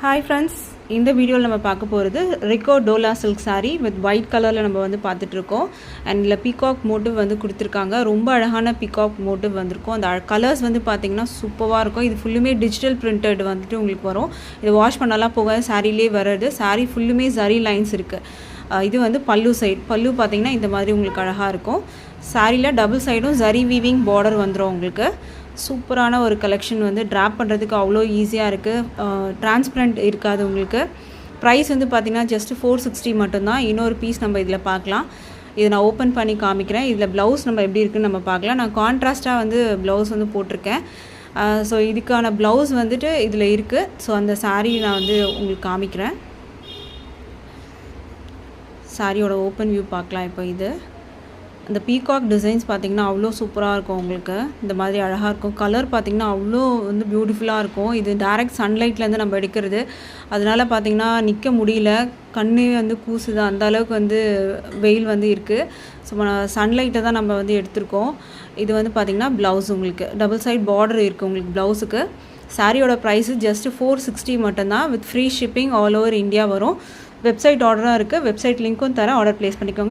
Hi friends, இந்த வீடியோவில் நம்ம பார்க்க போகிறது ரிக்கோ டோலா சில்க் சாரீ வித் ஒயிட் கலரில் நம்ம வந்து பார்த்துட்ருக்கோம். அண்ட் இதில் பீகாக் மோட்டிவ் வந்து கொடுத்துருக்காங்க. ரொம்ப அழகான பீகாக் மோட்டிவ் வந்திருக்கும். அந்த கலர்ஸ் வந்து பார்த்திங்கன்னா சூப்பராக இருக்கும். இது ஃபுல்லுமே டிஜிட்டல் பிரிண்டட் வந்துட்டு உங்களுக்கு வரும். இது வாஷ் பண்ணலாம் போகாது, சாரீலே வர்றது. சாரீ ஃபுல்லுமே ஜரி லைன்ஸ் இருக்குது. இது வந்து பல்லு சைடு. பல்லு பார்த்திங்கன்னா இந்த மாதிரி உங்களுக்கு அழகாக இருக்கும். சாரியில் டபுள் சைடும் ஜரி வீவிங் பார்டர் வந்துடும் உங்களுக்கு. சூப்பரான ஒரு கலெக்ஷன் வந்து ட்ராப் பண்ணுறதுக்கு அவ்வளோ ஈஸியாக இருக்குது. டிரான்ஸ்பரண்ட் இருக்காது உங்களுக்கு. ப்ரைஸ் வந்து பார்த்திங்கன்னா ஜஸ்ட் 460 மட்டும்தான். இன்னொரு பீஸ் நம்ம இதில் பார்க்கலாம். இதை நான் ஓப்பன் பண்ணி காமிக்கிறேன். இதில் ப்ளவுஸ் நம்ம எப்படி இருக்குன்னு நம்ம பார்க்கலாம். நான் கான்ட்ராஸ்ட்டாக வந்து ப்ளவுஸ் வந்து போட்டிருக்கேன். ஸோ இதுக்கான ப்ளவுஸ் வந்துட்டு இதில் இருக்குது. ஸோ அந்த சாரீ நான் வந்து உங்களுக்கு காமிக்கிறேன். சாரியோட ஓப்பன் வியூ பார்க்கலாம். இப்போ இது அந்த பீகாக் டிசைன்ஸ் பார்த்திங்கன்னா அவ்வளோ சூப்பராக இருக்கும் உங்களுக்கு. இந்த மாதிரி அழகாக இருக்கும். கலர் பார்த்திங்கன்னா அவ்வளோ வந்து பியூட்டிஃபுல்லாக இருக்கும். இது டைரக்ட் சன்லைட்லேருந்து நம்ம எடுக்கிறது. அதனால் பார்த்திங்கன்னா நிற்க முடியல, கண்ணே வந்து கூசுது, அந்த அளவுக்கு வந்து வெயில் வந்து இருக்குது. ஸோ சன்லைட்டை தான் நம்ம வந்து எடுத்திருக்கோம். இது வந்து பார்த்திங்கன்னா ப்ளவுஸ் உங்களுக்கு டபுள் சைட் பார்டர் இருக்குது உங்களுக்கு ப்ளவுஸுக்கு. சாரியோட ப்ரைஸு ஜஸ்ட் 460 மட்டும்தான். With free shipping all over India வரும். வெப்சைட் ஆர்டராக இருக்குது. வெப்சைட் லிங்க்கும் தரேன், ஆர்டர் ப்ளேஸ் பண்ணிக்கோங்க.